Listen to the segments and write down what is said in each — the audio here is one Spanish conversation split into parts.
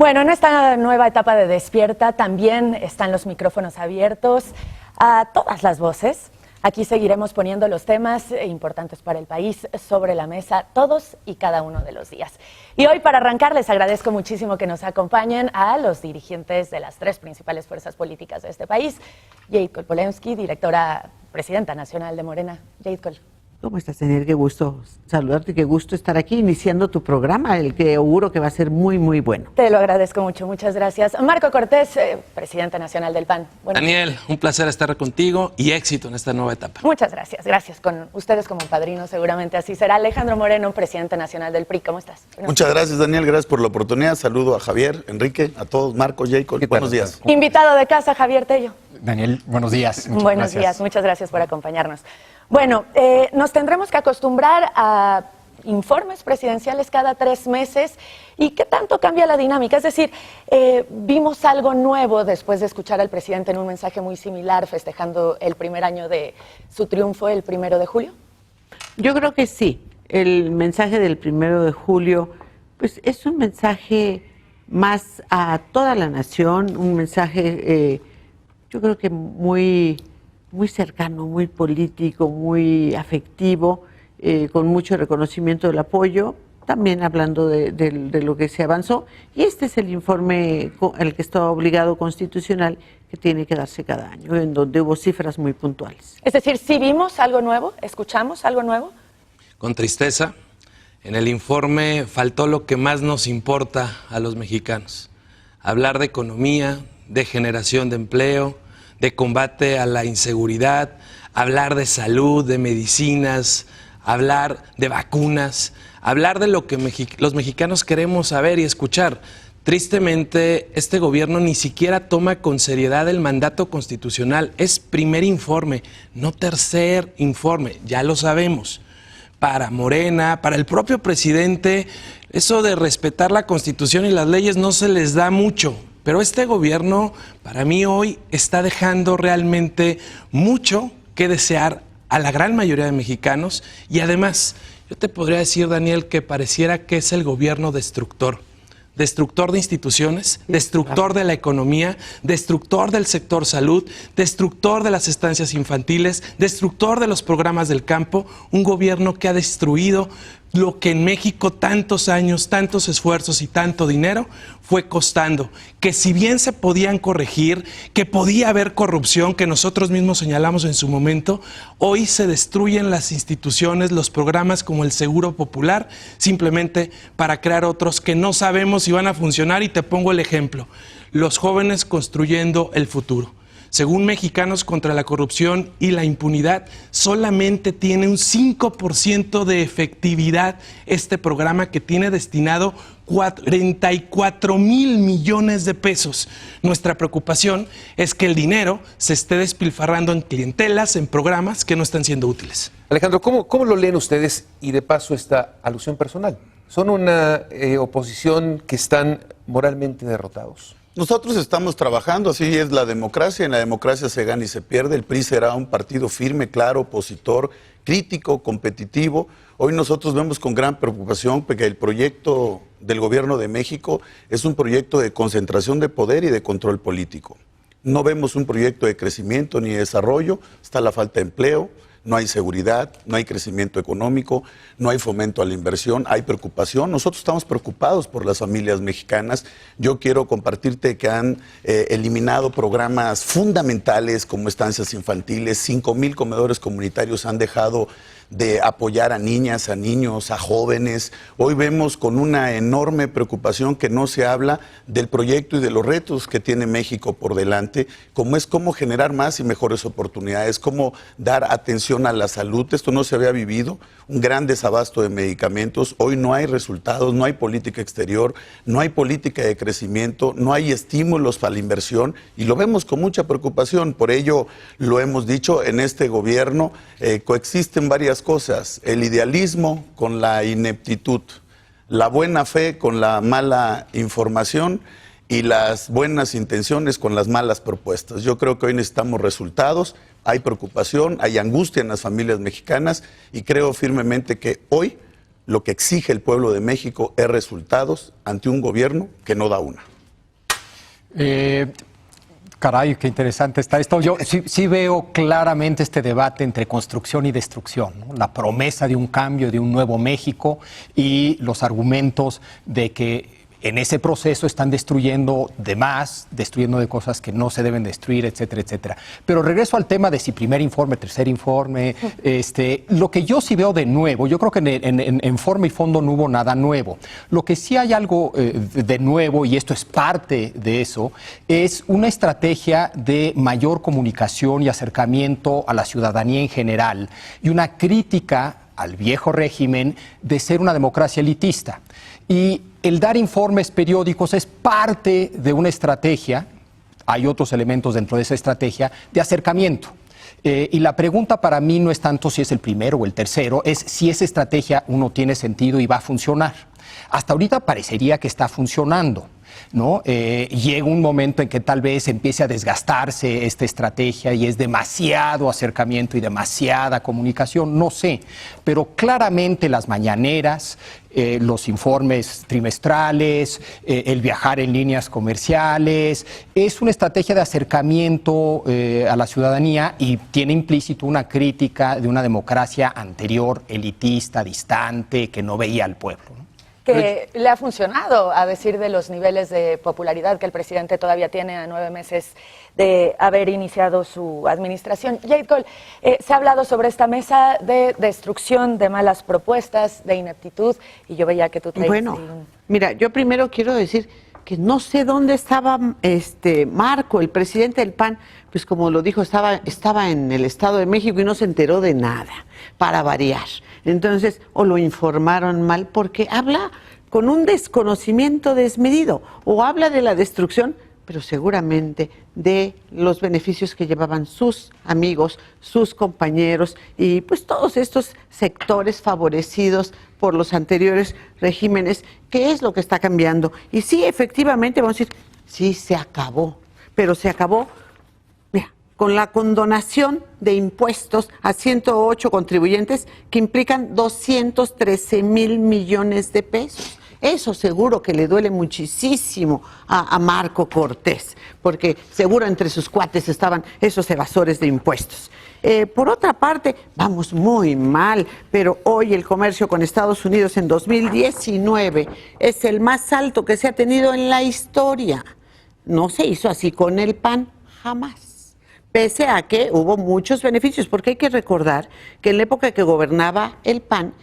Bueno, en esta nueva etapa de Despierta también están los micrófonos abiertos a todas las voces. Aquí seguiremos poniendo los temas importantes para el país sobre la mesa todos y cada uno de los días. Y hoy, para arrancar, les agradezco muchísimo que nos acompañen a los dirigentes de las tres principales fuerzas políticas de este país. Jade Kolpolensky, presidenta nacional de Morena. Jade Col. ¿Cómo estás, Daniel? Qué gusto saludarte, qué gusto estar aquí iniciando tu programa, el que auguro que va a ser muy, muy bueno. Te lo agradezco mucho, muchas gracias. Marco Cortés, presidente nacional del PAN. Daniel, un placer estar contigo y éxito en esta nueva etapa. Muchas gracias, gracias. Con ustedes como padrinos seguramente así será. Alejandro Moreno, presidente nacional del PRI, ¿cómo estás? Muchas gracias, Daniel, gracias por la oportunidad. Saludo a Javier, Enrique, a todos, Marco, Jacob, buenos días. Invitado de casa, Javier Tello. Daniel, buenos días. Buenos días, muchas gracias por acompañarnos. Bueno, nos tendremos que acostumbrar a informes presidenciales cada 3 meses. ¿Y qué tanto cambia la dinámica? Es decir, vimos algo nuevo después de escuchar al presidente en un mensaje muy similar, festejando el primer año de su triunfo, el 1 de julio. Yo creo que sí. El mensaje del 1 de julio, pues es un mensaje más a toda la nación, un mensaje, yo creo que muy cercano, muy político, muy afectivo, con mucho reconocimiento del apoyo, también hablando de lo que se avanzó. Y este es el informe al que está obligado constitucional, que tiene que darse cada año, en donde hubo cifras muy puntuales. Es decir, ¿sí vimos algo nuevo? ¿Escuchamos algo nuevo? Con tristeza, en el informe faltó lo que más nos importa a los mexicanos. Hablar de economía, de generación de empleo, de combate a la inseguridad, hablar de salud, de medicinas, hablar de vacunas, hablar de lo que los mexicanos queremos saber y escuchar. Tristemente, este gobierno ni siquiera toma con seriedad el mandato constitucional. Es primer informe, no tercer informe, ya lo sabemos. Para Morena, para el propio presidente, eso de respetar la Constitución y las leyes no se les da mucho. Pero este gobierno, para mí hoy, está dejando realmente mucho que desear a la gran mayoría de mexicanos. Y además, yo te podría decir, Daniel, que pareciera que es el gobierno destructor. Destructor de instituciones, destructor de la economía, destructor del sector salud, destructor de las estancias infantiles, destructor de los programas del campo, un gobierno que ha destruido lo que en México tantos años, tantos esfuerzos y tanto dinero fue costando, que si bien se podían corregir, que podía haber corrupción, que nosotros mismos señalamos en su momento, hoy se destruyen las instituciones, los programas como el Seguro Popular, simplemente para crear otros que no sabemos si van a funcionar. Y te pongo el ejemplo, los jóvenes construyendo el futuro. Según Mexicanos contra la Corrupción y la Impunidad, solamente tiene un 5% de efectividad este programa, que tiene destinado 44,000 millones de pesos. Nuestra preocupación es que el dinero se esté despilfarrando en clientelas, en programas que no están siendo útiles. Alejandro, ¿cómo lo leen ustedes? Y de paso, esta alusión personal. ¿Son una oposición que están moralmente derrotados? Nosotros estamos trabajando, así es la democracia, en la democracia se gana y se pierde. El PRI será un partido firme, claro, opositor, crítico, competitivo. Hoy nosotros vemos con gran preocupación porque el proyecto del gobierno de México es un proyecto de concentración de poder y de control político. No vemos un proyecto de crecimiento ni de desarrollo, está la falta de empleo. No hay seguridad, no hay crecimiento económico, no hay fomento a la inversión, hay preocupación. Nosotros estamos preocupados por las familias mexicanas. Yo quiero compartirte que han eliminado programas fundamentales como estancias infantiles. 5,000 comedores comunitarios han dejado de apoyar a niñas, a niños, a jóvenes. Hoy vemos con una enorme preocupación que no se habla del proyecto y de los retos que tiene México por delante, como es cómo generar más y mejores oportunidades, cómo dar atención a la salud. Esto no se había vivido, un gran desabasto de medicamentos. Hoy no hay resultados, no hay política exterior, no hay política de crecimiento, no hay estímulos para la inversión, y lo vemos con mucha preocupación. Por ello, lo hemos dicho, en este gobierno coexisten varias cosas: el idealismo con la ineptitud, la buena fe con la mala información y las buenas intenciones con las malas propuestas. Yo creo que hoy necesitamos resultados, hay preocupación, hay angustia en las familias mexicanas, y creo firmemente que hoy Lo que exige el pueblo de México es resultados ante un gobierno que no da una. Caray, qué interesante está esto. Yo sí veo claramente este debate entre construcción y destrucción, ¿no? La promesa de un cambio, de un nuevo México y los argumentos de que en ese proceso están destruyendo de más, destruyendo de cosas que no se deben destruir, etcétera, etcétera. Pero regreso al tema de si primer informe, tercer informe. Lo que yo sí veo de nuevo, yo creo que en forma y fondo no hubo nada nuevo. Lo que sí hay algo de nuevo, y esto es parte de eso, es una estrategia de mayor comunicación y acercamiento a la ciudadanía en general y una crítica al viejo régimen de ser una democracia elitista. Y el dar informes periódicos es parte de una estrategia, hay otros elementos dentro de esa estrategia, de acercamiento. Y la pregunta para mí no es tanto si es el primero o el tercero, es si esa estrategia uno tiene sentido y va a funcionar. Hasta ahorita parecería que está funcionando, ¿no? Llega un momento en que tal vez empiece a desgastarse esta estrategia y es demasiado acercamiento y demasiada comunicación, no sé, pero claramente las mañaneras, los informes trimestrales, el viajar en líneas comerciales, es una estrategia de acercamiento a la ciudadanía y tiene implícito una crítica de una democracia anterior, elitista, distante, que no veía al pueblo, ¿no? Que le ha funcionado, a decir de los niveles de popularidad que el presidente todavía tiene a 9 meses de haber iniciado su administración. Jade Cole, se ha hablado sobre esta mesa de destrucción, de malas propuestas, de ineptitud, y yo veía que tú traes... Bueno, mira, yo primero quiero decir que no sé dónde estaba Marco, el presidente del PAN, pues como lo dijo, estaba en el Estado de México y no se enteró de nada, para variar. Entonces, o lo informaron mal, porque habla con un desconocimiento desmedido, o habla de la destrucción, pero seguramente de los beneficios que llevaban sus amigos, sus compañeros y pues todos estos sectores favorecidos por los anteriores regímenes, ¿qué es lo que está cambiando? Y sí, efectivamente, vamos a decir, sí, se acabó, pero se acabó, mira, con la condonación de impuestos a 108 contribuyentes que implican 213,000 millones de pesos. Eso seguro que le duele muchísimo a Marco Cortés, porque seguro entre sus cuates estaban esos evasores de impuestos. Por otra parte, vamos muy mal, pero hoy el comercio con Estados Unidos en 2019 es el más alto que se ha tenido en la historia. No se hizo así con el PAN, jamás. Pese a que hubo muchos beneficios, porque hay que recordar que en la época que gobernaba el PAN,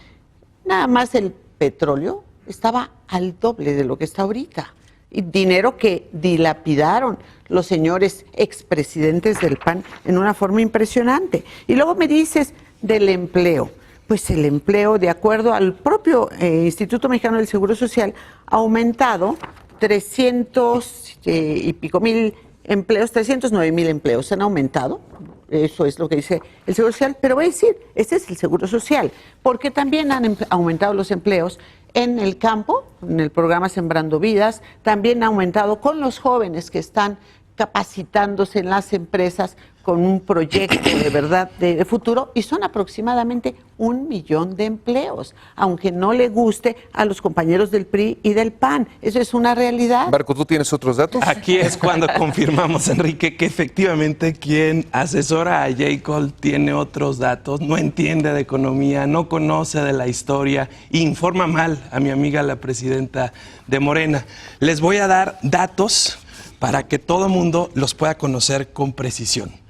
nada más el petróleo estaba al doble de lo que está ahorita. Y dinero que dilapidaron los señores expresidentes del PAN en una forma impresionante. Y luego me dices del empleo. Pues el empleo, de acuerdo al propio Instituto Mexicano del Seguro Social, ha aumentado 300 y pico mil empleos, 309,000 empleos han aumentado. Eso es lo que dice el Seguro Social. Pero voy a decir, este es el Seguro Social, porque también han aumentado los empleos en el campo, en el programa Sembrando Vidas, también ha aumentado con los jóvenes que están capacitándose en las empresas con un proyecto de verdad de futuro, y son aproximadamente 1 millón de empleos, aunque no le guste a los compañeros del PRI y del PAN. Eso es una realidad. Marco, ¿tú tienes otros datos? Aquí es cuando confirmamos, Enrique, que efectivamente quien asesora a Jade Cole tiene otros datos, no entiende de economía, no conoce de la historia, informa mal a mi amiga la presidenta de Morena. Les voy a dar datos para que todo mundo los pueda conocer con precisión.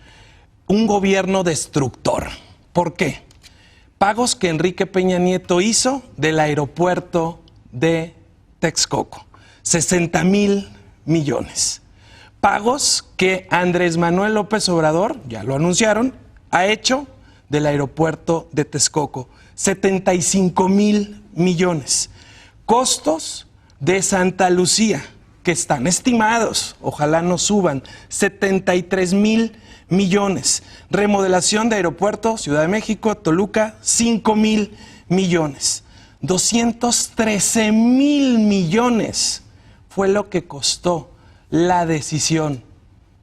Un gobierno destructor. ¿Por qué? Pagos que Enrique Peña Nieto hizo del aeropuerto de Texcoco, 60,000 millones. Pagos que Andrés Manuel López Obrador, ya lo anunciaron, ha hecho del aeropuerto de Texcoco, 75,000 millones. Costos de Santa Lucía, que están estimados, ojalá no suban, 73,000 millones. Remodelación de aeropuerto, Ciudad de México, Toluca, 5,000 millones. 213,000 millones fue lo que costó la decisión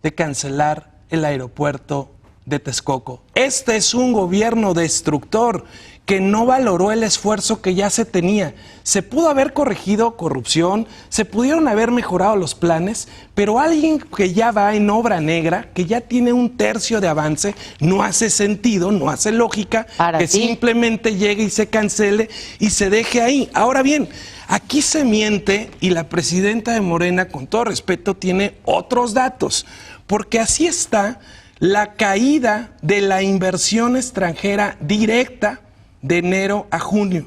de cancelar el aeropuerto de Texcoco. Este es un gobierno destructor que no valoró el esfuerzo que ya se tenía. Se pudo haber corregido corrupción, se pudieron haber mejorado los planes, pero alguien que ya va en obra negra, que ya tiene un tercio de avance, no hace sentido, no hace lógica que simplemente llegue y se cancele y se deje ahí. Ahora bien, aquí se miente y la presidenta de Morena, con todo respeto, tiene otros datos, porque así está la caída de la inversión extranjera directa de enero a junio.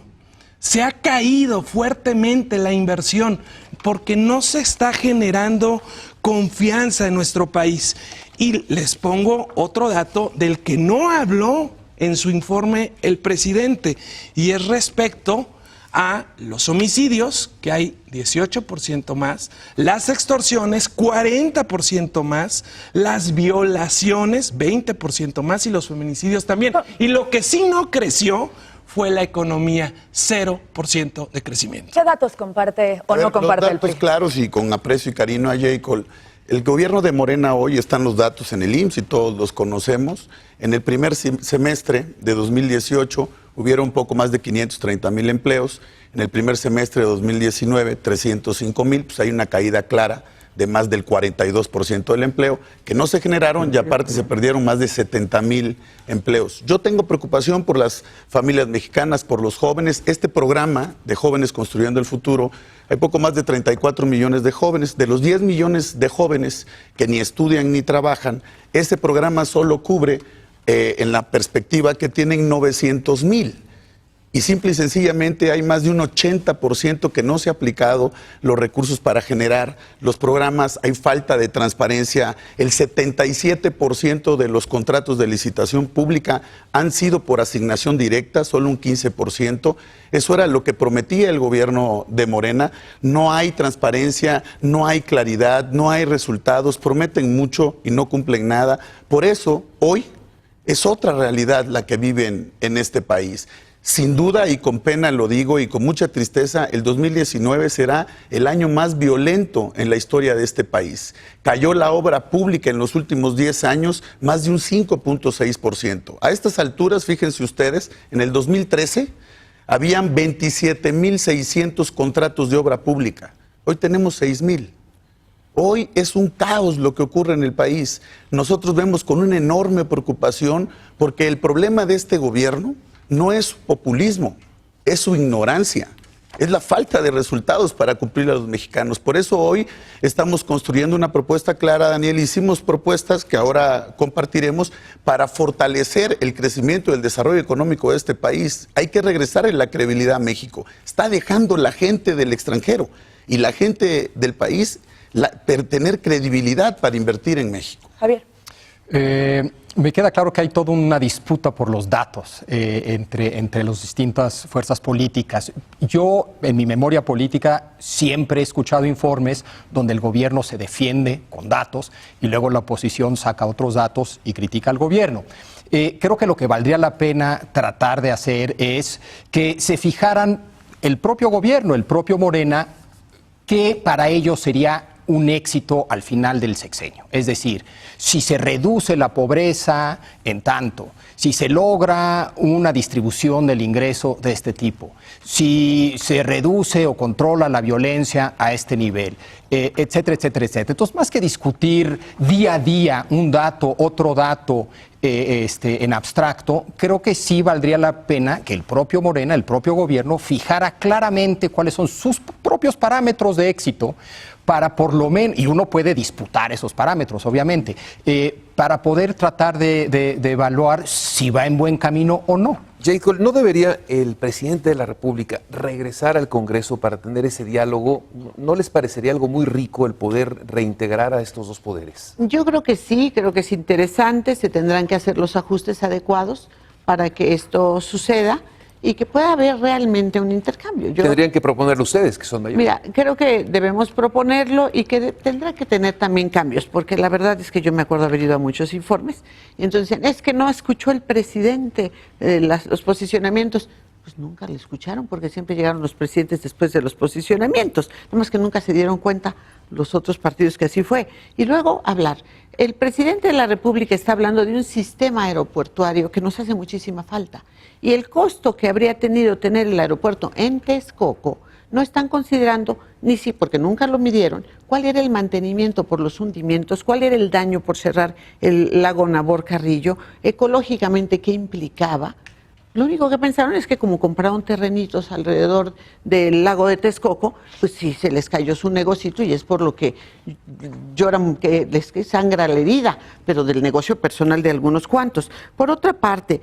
Se ha caído fuertemente la inversión porque no se está generando confianza en nuestro país. Y les pongo otro dato del que no habló en su informe el presidente, y es respecto a los homicidios, que hay 18% más, las extorsiones 40% más, las violaciones 20% más y los feminicidios también. Y lo que sí no creció fue la economía, 0% de crecimiento. ¿Qué datos comparte o no comparte el PRI? Los datos claros y con aprecio y cariño a Jacob. El gobierno de Morena hoy, están los datos en el IMSS y todos los conocemos. En el primer semestre de 2018 hubieron poco más de 530,000 empleos. En el primer semestre de 2019, 305,000. Pues hay una caída clara de más del 42% del empleo, que no se generaron y aparte se perdieron más de 70,000 empleos. Yo tengo preocupación por las familias mexicanas, por los jóvenes. Este programa de Jóvenes Construyendo el Futuro, hay poco más de 34 millones de jóvenes. De los 10 millones de jóvenes que ni estudian ni trabajan, este programa solo cubre, en la perspectiva que tienen, 900,000. Y simple y sencillamente hay más de un 80% que no se ha aplicado los recursos para generar los programas, hay falta de transparencia, el 77% de los contratos de licitación pública han sido por asignación directa, solo un 15%, eso era lo que prometía el gobierno de Morena, no hay transparencia, no hay claridad, no hay resultados, prometen mucho y no cumplen nada, por eso hoy es otra realidad la que viven en este país. Sin duda y con pena lo digo y con mucha tristeza, el 2019 será el año más violento en la historia de este país. Cayó la obra pública en los últimos 10 años más de un 5.6%. A estas alturas, fíjense ustedes, en el 2013 habían 27,600 contratos de obra pública. Hoy tenemos 6,000. Hoy es un caos lo que ocurre en el país. Nosotros vemos con una enorme preocupación porque el problema de este gobierno no es populismo, es su ignorancia, es la falta de resultados para cumplir a los mexicanos. Por eso hoy estamos construyendo una propuesta clara, Daniel. Hicimos propuestas que ahora compartiremos para fortalecer el crecimiento y el desarrollo económico de este país. Hay que regresar en la credibilidad a México. Está dejando la gente del extranjero y la gente del país tener credibilidad para invertir en México. Javier. Me queda claro que hay toda una disputa por los datos entre las distintas fuerzas políticas. Yo, en mi memoria política, siempre he escuchado informes donde el gobierno se defiende con datos y luego la oposición saca otros datos y critica al gobierno. Creo que lo que valdría la pena tratar de hacer es que se fijaran el propio gobierno, el propio Morena, que para ellos sería un éxito al final del sexenio. Es decir, si se reduce la pobreza en tanto, si se logra una distribución del ingreso de este tipo, si se reduce o controla la violencia a este nivel, etcétera, etcétera, etcétera. Entonces, más que discutir día a día un dato, otro dato, en abstracto, creo que sí valdría la pena que el propio Morena, el propio gobierno, fijara claramente cuáles son sus propios parámetros de éxito para por lo menos, y uno puede disputar esos parámetros, obviamente, para poder tratar de evaluar si va en buen camino o no. Jacob, ¿no debería el presidente de la República regresar al Congreso para tener ese diálogo? ¿No les parecería algo muy rico el poder reintegrar a estos dos poderes? Yo creo que sí, creo que es interesante, se tendrán que hacer los ajustes adecuados para que esto suceda y que pueda haber realmente un intercambio. Tendrían que proponerlo ustedes, que son mayoría. Mira, creo que debemos proponerlo y que tendrá que tener también cambios, porque la verdad es que yo me acuerdo haber ido a muchos informes y entonces es que no escuchó el presidente los posicionamientos. pues nunca le escucharon, porque siempre llegaron los presidentes después de los posicionamientos, nomás que nunca se dieron cuenta los otros partidos que así fue. Y luego hablar. El presidente de la República está hablando de un sistema aeroportuario que nos hace muchísima falta. Y el costo que habría tenido tener el aeropuerto en Texcoco, no están considerando, ni si, porque nunca lo midieron, cuál era el mantenimiento por los hundimientos, cuál era el daño por cerrar el lago Nabor Carrillo, ecológicamente qué implicaba. Lo único que pensaron es que como compraron terrenitos alrededor del lago de Texcoco, pues sí, se les cayó su negocito y es por lo que lloran, que les sangra la herida, pero del negocio personal de algunos cuantos. Por otra parte,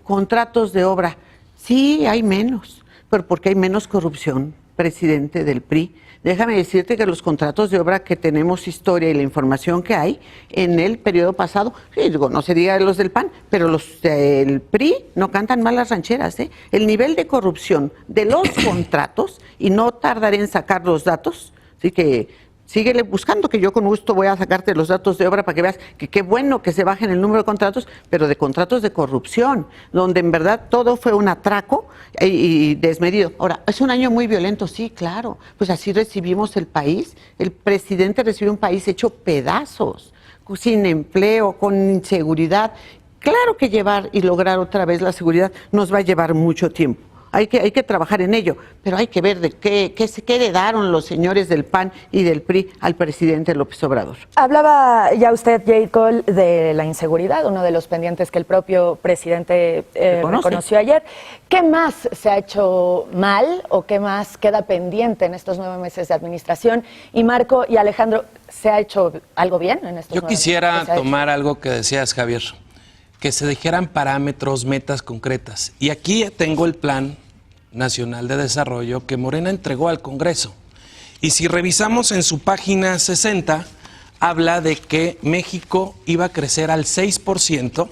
contratos de obra, sí hay menos, pero porque hay menos corrupción, presidente del PRI. Déjame decirte que los contratos de obra que tenemos historia y la información que hay en el periodo pasado, sí, digo, no se diga los del PAN, pero los del PRI no cantan mal las rancheras, ¿eh? El nivel de corrupción de los contratos, y no tardaré en sacar los datos, así que síguele buscando, que yo con gusto voy a sacarte los datos de obra para que veas que qué bueno que se bajen el número de contratos, pero de contratos de corrupción, donde en verdad todo fue un atraco y desmedido. Ahora, es un año muy violento, sí, claro, pues así recibimos el país. El presidente recibió un país hecho pedazos, sin empleo, con inseguridad. Claro que llevar y lograr otra vez la seguridad nos va a llevar mucho tiempo. Hay que trabajar en ello, pero hay que ver de qué heredaron los señores del PAN y del PRI al presidente López Obrador. Hablaba ya usted, Jade Cole, de la inseguridad, uno de los pendientes que el propio presidente reconoció ayer. ¿Qué más se ha hecho mal o qué más queda pendiente en estos 9 meses de administración? Y Marco y Alejandro, ¿se ha hecho algo bien en estos 9 meses? Yo quisiera tomar algo que decías, Javier, que se dijeran parámetros, metas concretas. Y aquí tengo el Plan Nacional de Desarrollo que Morena entregó al Congreso. Y si revisamos en su página 60, habla de que México iba a crecer al 6%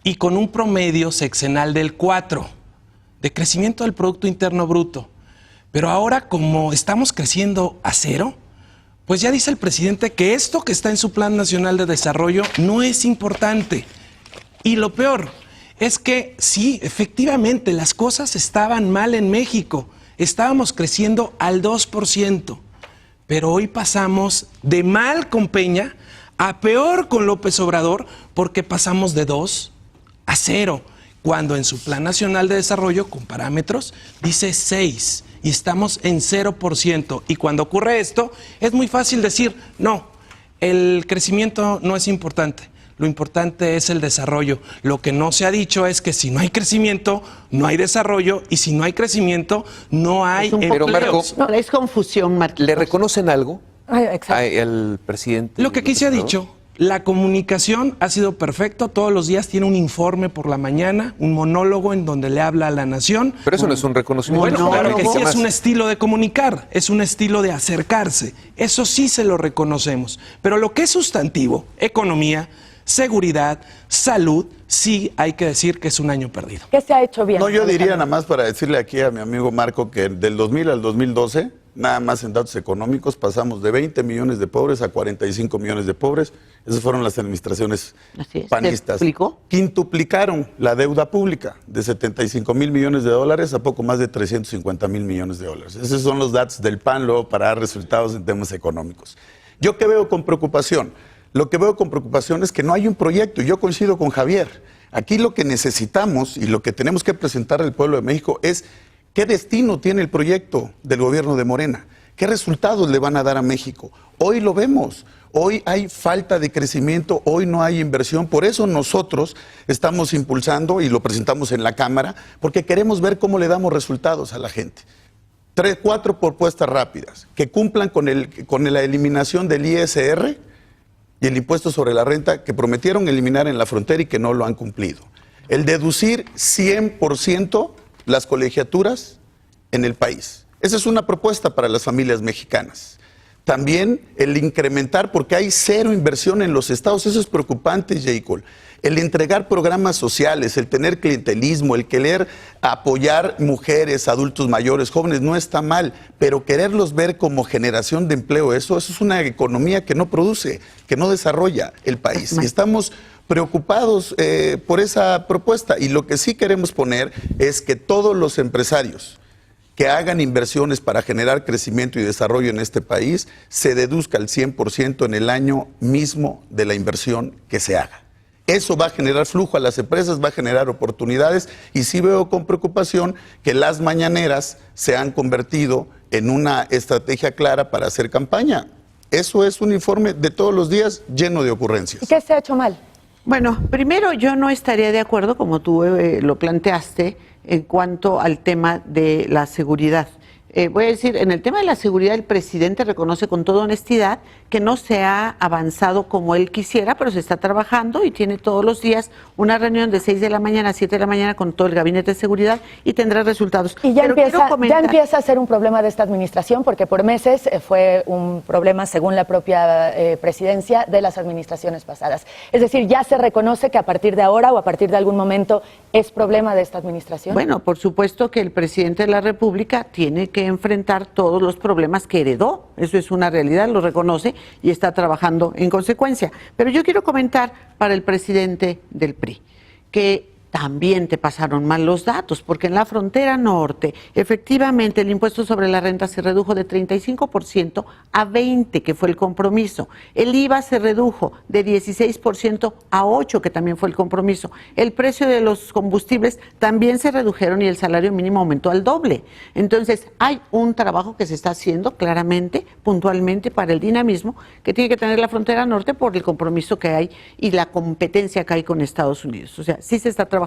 y con un promedio sexenal del 4% de crecimiento del Producto Interno Bruto. Pero ahora, como estamos creciendo a 0%, pues ya dice el presidente que esto que está en su Plan Nacional de Desarrollo no es importante. Y lo peor es que sí, efectivamente, las cosas estaban mal en México. Estábamos creciendo al 2%. Pero hoy pasamos de mal con Peña a peor con López Obrador porque pasamos de 2 a 0, cuando en su Plan Nacional de Desarrollo, con parámetros, dice 6 y estamos en 0%. Y cuando ocurre esto, es muy fácil decir, no, el crecimiento no es importante. Lo importante es el desarrollo. Lo que no se ha dicho es que si no hay crecimiento, no hay desarrollo, y si no hay crecimiento, no hay empleos. Marco, no, es confusión, Marco. ¿Le reconocen algo al presidente? Lo que aquí se ha dicho, la comunicación ha sido perfecta. Todos los días tiene un informe por la mañana, un monólogo en donde le habla a la nación. Pero eso no es un reconocimiento. Bueno, claro que sí, es un estilo de comunicar, es un estilo de acercarse. Eso sí se lo reconocemos. Pero lo que es sustantivo, economía, seguridad, salud, sí hay que decir que es un año perdido. ¿Qué se ha hecho bien? No, yo diría nada más para decirle aquí a mi amigo Marco que del 2000 al 2012, nada más en datos económicos, pasamos de 20 millones de pobres a 45 millones de pobres. Esas fueron las administraciones panistas. Quintuplicaron la deuda pública de 75 mil millones de dólares a poco más de 350 mil millones de dólares. Esos son los datos del PAN luego para dar resultados en temas económicos. ¿Yo qué veo con preocupación? Lo que veo con preocupación es que no hay un proyecto, y yo coincido con Javier. Aquí lo que necesitamos y lo que tenemos que presentar al pueblo de México es qué destino tiene el proyecto del gobierno de Morena, qué resultados le van a dar a México. Hoy lo vemos, hoy hay falta de crecimiento, hoy no hay inversión, por eso nosotros estamos impulsando y lo presentamos en la Cámara, porque queremos ver cómo le damos resultados a la gente. 3, 4 propuestas rápidas, que cumplan con la eliminación del ISR, y el impuesto sobre la renta que prometieron eliminar en la frontera y que no lo han cumplido. El deducir 100% las colegiaturas en el país. Esa es una propuesta para las familias mexicanas. También el incrementar, porque hay 0 inversión en los estados, eso es preocupante, J. El entregar programas sociales, el tener clientelismo, el querer apoyar mujeres, adultos mayores, jóvenes, no está mal, pero quererlos ver como generación de empleo, eso es una economía que no produce, que no desarrolla el país. Y estamos preocupados por esa propuesta. Y lo que sí queremos poner es que todos los empresarios que hagan inversiones para generar crecimiento y desarrollo en este país, se deduzca el 100% en el año mismo de la inversión que se haga. Eso va a generar flujo a las empresas, va a generar oportunidades, y sí veo con preocupación que las mañaneras se han convertido en una estrategia clara para hacer campaña. Eso es un informe de todos los días lleno de ocurrencias. ¿Y qué se ha hecho mal? Bueno, primero yo no estaría de acuerdo, como tú lo planteaste, en cuanto al tema de la seguridad. Voy a decir, en el tema de la seguridad, el presidente reconoce con toda honestidad que no se ha avanzado como él quisiera, pero se está trabajando y tiene todos los días una reunión de 6 de la mañana a 7 de la mañana con todo el gabinete de seguridad y tendrá resultados. Y ya empieza a ser un problema de esta administración, porque por meses fue un problema, según la propia presidencia, de las administraciones pasadas. Es decir, ¿ya se reconoce que a partir de ahora o a partir de algún momento es problema de esta administración? Bueno, por supuesto que el presidente de la República tiene que enfrentar todos los problemas que heredó. Eso es una realidad, lo reconoce y está trabajando en consecuencia. Pero yo quiero comentar para el presidente del PRI que también te pasaron mal los datos, porque en la frontera norte, efectivamente, el impuesto sobre la renta se redujo de 35% a 20%, que fue el compromiso. El IVA se redujo de 16% a 8%, que también fue el compromiso. El precio de los combustibles también se redujeron y el salario mínimo aumentó al doble. Entonces, hay un trabajo que se está haciendo claramente, puntualmente, para el dinamismo que tiene que tener la frontera norte por el compromiso que hay y la competencia que hay con Estados Unidos. O sea, sí se está trabajando.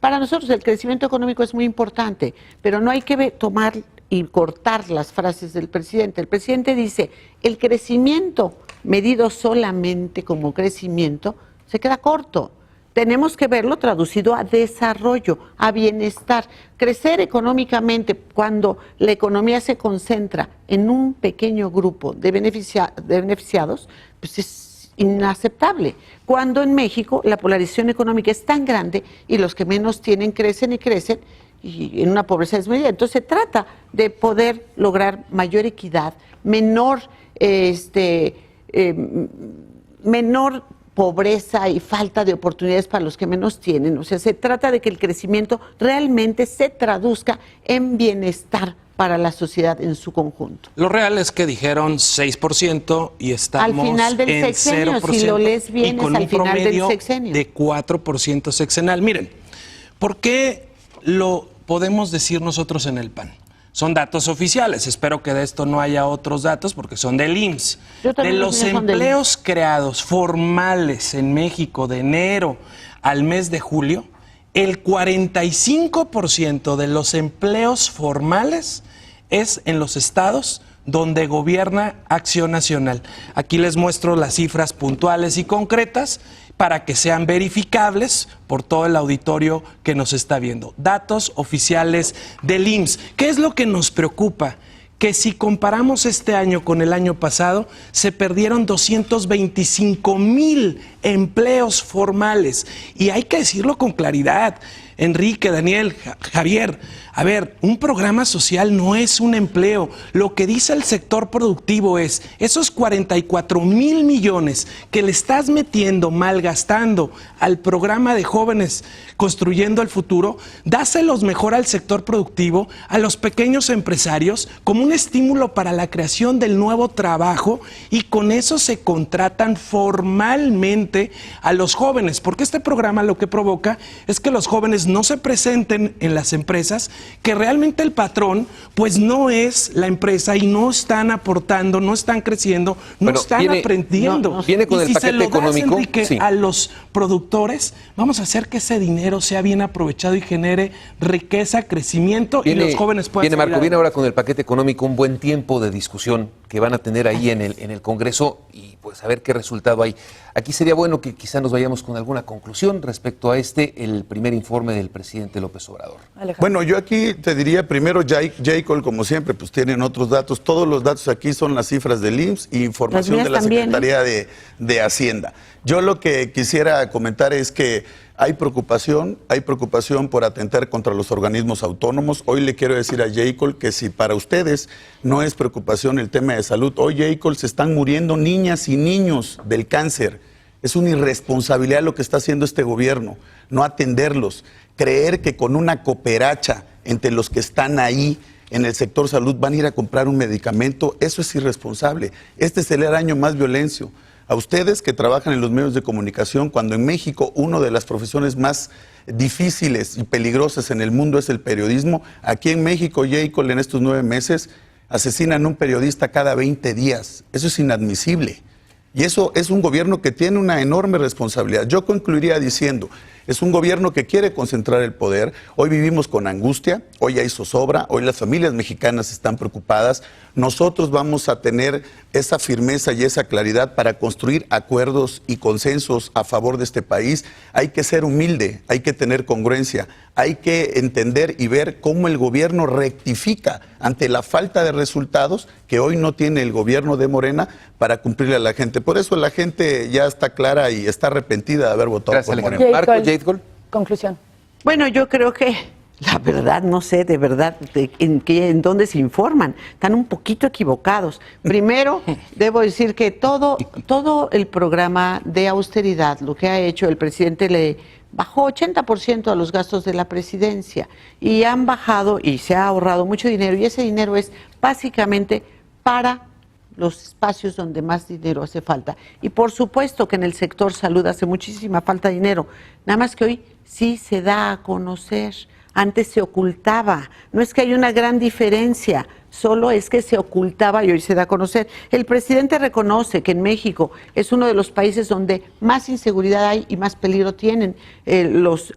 Para nosotros el crecimiento económico es muy importante, pero no hay que tomar y cortar las frases del presidente. El presidente dice, el crecimiento medido solamente como crecimiento se queda corto. Tenemos que verlo traducido a desarrollo, a bienestar. Crecer económicamente cuando la economía se concentra en un pequeño grupo de beneficiados, pues es inaceptable. Cuando en México la polarización económica es tan grande y los que menos tienen crecen y crecen y en una pobreza desmedida. Entonces se trata de poder lograr mayor equidad, menor pobreza y falta de oportunidades para los que menos tienen. O sea, se trata de que el crecimiento realmente se traduzca en bienestar para la sociedad en su conjunto. Lo real es que dijeron 6% y estamos al final del en sexenio, 0%, si lo lees bien, y con es al un final del promedio sexenio. de 4% sexenal. Miren, ¿por qué lo podemos decir nosotros en el PAN? Son datos oficiales, espero que de esto no haya otros datos porque son del IMSS. De los empleos creados formales en México de enero al mes de julio, el 45% de los empleos formales es en los estados donde gobierna Acción Nacional. Aquí les muestro las cifras puntuales y concretas para que sean verificables por todo el auditorio que nos está viendo. Datos oficiales del IMSS. ¿Qué es lo que nos preocupa? Que si comparamos este año con el año pasado, se perdieron 225,000 empleos formales. Y hay que decirlo con claridad. Enrique, Daniel, Javier, a ver, un programa social no es un empleo. Lo que dice el sector productivo es, esos 44,000 millones que le estás metiendo, malgastando al programa de jóvenes construyendo el futuro, dáselos mejor al sector productivo, a los pequeños empresarios, como un estímulo para la creación del nuevo trabajo, y con eso se contratan formalmente a los jóvenes, porque este programa lo que provoca es que los jóvenes no se presenten en las empresas, que realmente el patrón pues no es la empresa y no están aportando, no están creciendo, no están aprendiendo. Viene con y el si paquete se lo económico, das, Enrique, sí, a los productores, vamos a hacer que ese dinero sea bien aprovechado y genere riqueza, crecimiento, y los jóvenes puedan Viene salir Marco, viene adelante. ahora con el paquete económico un buen tiempo de discusión que van a tener ahí en el Congreso y pues a ver qué resultado hay. Aquí sería bueno que quizá nos vayamos con alguna conclusión respecto a el primer informe del presidente López Obrador. Alejandro. Bueno, yo aquí te diría primero, Jacob, como siempre, pues tienen otros datos. Todos los datos aquí son las cifras del IMSS y información Las de mías la también, Secretaría de Hacienda. Yo lo que quisiera comentar es que hay preocupación por atentar contra los organismos autónomos. Hoy le quiero decir a Jacob que si para ustedes no es preocupación el tema de salud, hoy, Jacob, se están muriendo niñas y niños del cáncer. Es una irresponsabilidad lo que está haciendo este gobierno, no atenderlos, creer que con una cooperacha entre los que están ahí en el sector salud van a ir a comprar un medicamento, eso es irresponsable. Este es el año más violento. A ustedes que trabajan en los medios de comunicación, cuando en México una de las profesiones más difíciles y peligrosas en el mundo es el periodismo, aquí en México, Jacob, en estos 9 meses, asesinan a un periodista cada 20 días. Eso es inadmisible. Y eso es un gobierno que tiene una enorme responsabilidad. Yo concluiría diciendo, es un gobierno que quiere concentrar el poder. Hoy vivimos con angustia, hoy hay zozobra, hoy las familias mexicanas están preocupadas. Nosotros vamos a tener esa firmeza y esa claridad para construir acuerdos y consensos a favor de este país. Hay que ser humilde, hay que tener congruencia, hay que entender y ver cómo el gobierno rectifica ante la falta de resultados que hoy no tiene el gobierno de Morena para cumplirle a la gente. Por eso la gente ya está clara y está arrepentida de haber votado Gracias, por Alejandro. Morena. Marco, Jade Gold. Conclusión. Bueno, yo creo que la verdad, no sé de verdad en dónde se informan. Están un poquito equivocados. Primero, debo decir que todo el programa de austeridad, lo que ha hecho el presidente, le bajó 80% a los gastos de la presidencia y han bajado y se ha ahorrado mucho dinero, y ese dinero es básicamente para los espacios donde más dinero hace falta. Y por supuesto que en el sector salud hace muchísima falta dinero, nada más que hoy sí se da a conocer. Antes se ocultaba, no es que hay una gran diferencia, solo es que se ocultaba y hoy se da a conocer. El presidente reconoce que en México es uno de los países donde más inseguridad hay y más peligro tienen los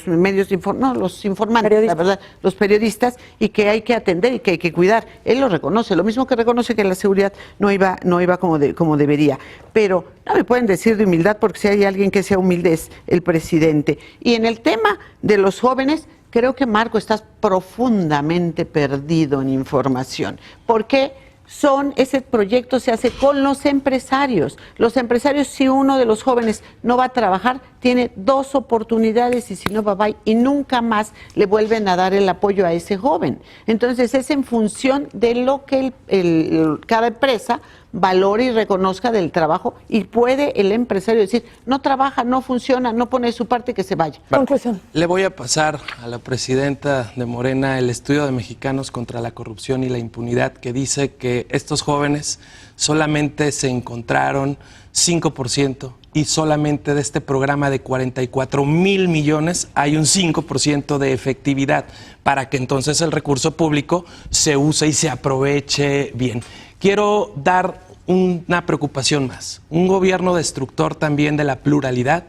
medios los informantes, la verdad, los periodistas, y que hay que atender y que hay que cuidar. Él lo reconoce, lo mismo que reconoce que la seguridad no iba como debería. Pero no me pueden decir de humildad, porque si hay alguien que sea humilde es el presidente. Y en el tema de los jóvenes, creo que, Marco, estás profundamente perdido en información, porque ese proyecto se hace con los empresarios. Los empresarios, si uno de los jóvenes no va a trabajar, tiene 2 oportunidades, y si no va y nunca más le vuelven a dar el apoyo a ese joven. Entonces es en función de lo que cada empresa valore y reconozca del trabajo, y puede el empresario decir, no trabaja, no funciona, no pone su parte, que se vaya. Conclusión. Le voy a pasar a la presidenta de Morena el estudio de Mexicanos contra la Corrupción y la Impunidad, que dice que estos jóvenes solamente se encontraron 5%, y solamente de este programa de 44,000 millones hay un 5% de efectividad, para que entonces el recurso público se use y se aproveche bien. Quiero dar una preocupación más, un gobierno destructor también de la pluralidad,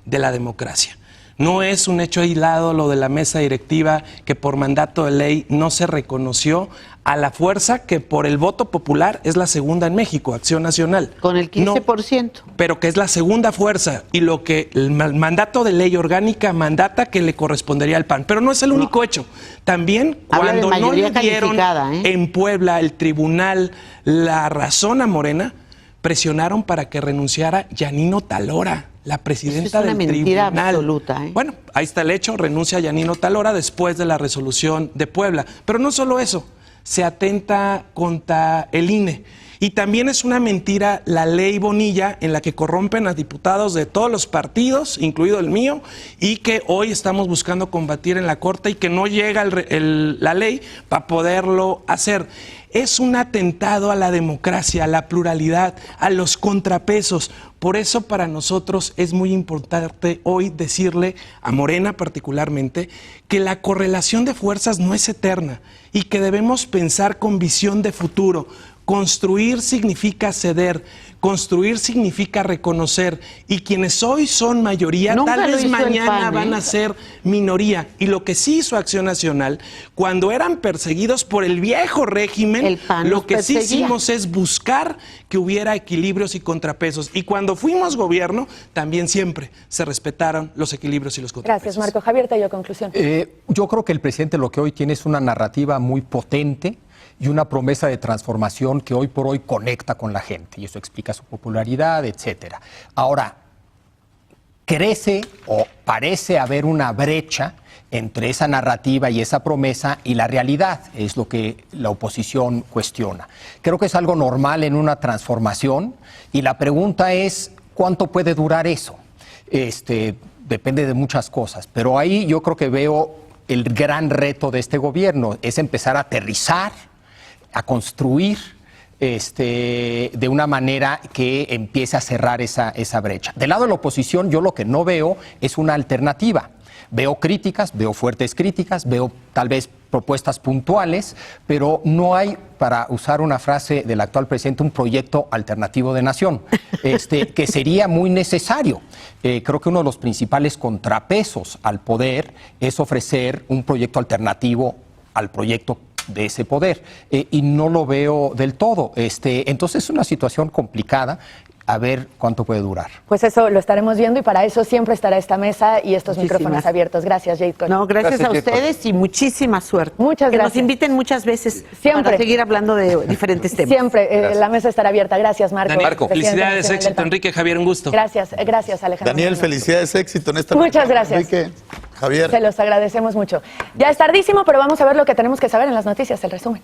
de la democracia. No es un hecho aislado lo de la mesa directiva, que por mandato de ley no se reconoció a la fuerza que por el voto popular es la segunda en México, Acción Nacional. Con el 15%. No, pero que es la segunda fuerza, y lo que el mandato de ley orgánica mandata que le correspondería al PAN. Pero no es el único hecho. También cuando no le dieron en Puebla el tribunal la razón a Morena, presionaron para que renunciara Yanino Talora, la presidenta del tribunal. Es una mentira absoluta. Bueno, ahí está el hecho, renuncia Yanino Talora después de la resolución de Puebla. Pero no solo eso, se atenta contra el INE. Y también es una mentira la ley Bonilla, en la que corrompen a diputados de todos los partidos, incluido el mío, y que hoy estamos buscando combatir en la Corte, y que no llega la ley para poderlo hacer. Es un atentado a la democracia, a la pluralidad, a los contrapesos. Por eso para nosotros es muy importante hoy decirle a Morena particularmente que la correlación de fuerzas no es eterna, y que debemos pensar con visión de futuro. Construir significa ceder, construir significa reconocer, y quienes hoy son mayoría, tal vez mañana van a ser minoría. Y lo que sí hizo Acción Nacional, cuando eran perseguidos por el viejo régimen, lo que sí hicimos es buscar que hubiera equilibrios y contrapesos. Y cuando fuimos gobierno, también siempre se respetaron los equilibrios y los contrapesos. Gracias, Marco. Javier Tello, conclusión. Yo creo que el presidente lo que hoy tiene es una narrativa muy potente y una promesa de transformación que hoy por hoy conecta con la gente, y eso explica su popularidad, etcétera. Ahora, crece o parece haber una brecha entre esa narrativa y esa promesa y la realidad, es lo que la oposición cuestiona. Creo que es algo normal en una transformación, y la pregunta es, ¿cuánto puede durar eso? Depende de muchas cosas, pero ahí yo creo que veo el gran reto de este gobierno, es empezar a aterrizar, a construir de una manera que empiece a cerrar esa brecha. Del lado de la oposición, yo lo que no veo es una alternativa. Veo críticas, veo fuertes críticas, veo tal vez propuestas puntuales, pero no hay, para usar una frase del actual presidente, un proyecto alternativo de nación, que sería muy necesario. Creo que uno de los principales contrapesos al poder es ofrecer un proyecto alternativo al proyecto de ese poder, y no lo veo del todo. Entonces es una situación complicada. A ver cuánto puede durar. Pues eso lo estaremos viendo y para eso siempre estará esta mesa y estos micrófonos abiertos. Gracias, Jade Cole. No, gracias a Jade ustedes Cole. y muchísima suerte. Muchas gracias. Que nos inviten muchas veces Siempre. para seguir hablando de diferentes temas. Siempre, la mesa estará abierta. Gracias, Marco. Daniel, Marco, Presidente felicidades, nacional del éxito, PAN. Enrique, Javier, un gusto. Gracias, Alejandro. Daniel, Moreno. felicidades, éxito en esta Muchas mesa. gracias. Enrique, Javier. Se los agradecemos mucho. Ya es tardísimo, pero vamos a ver lo que tenemos que saber en las noticias, el resumen.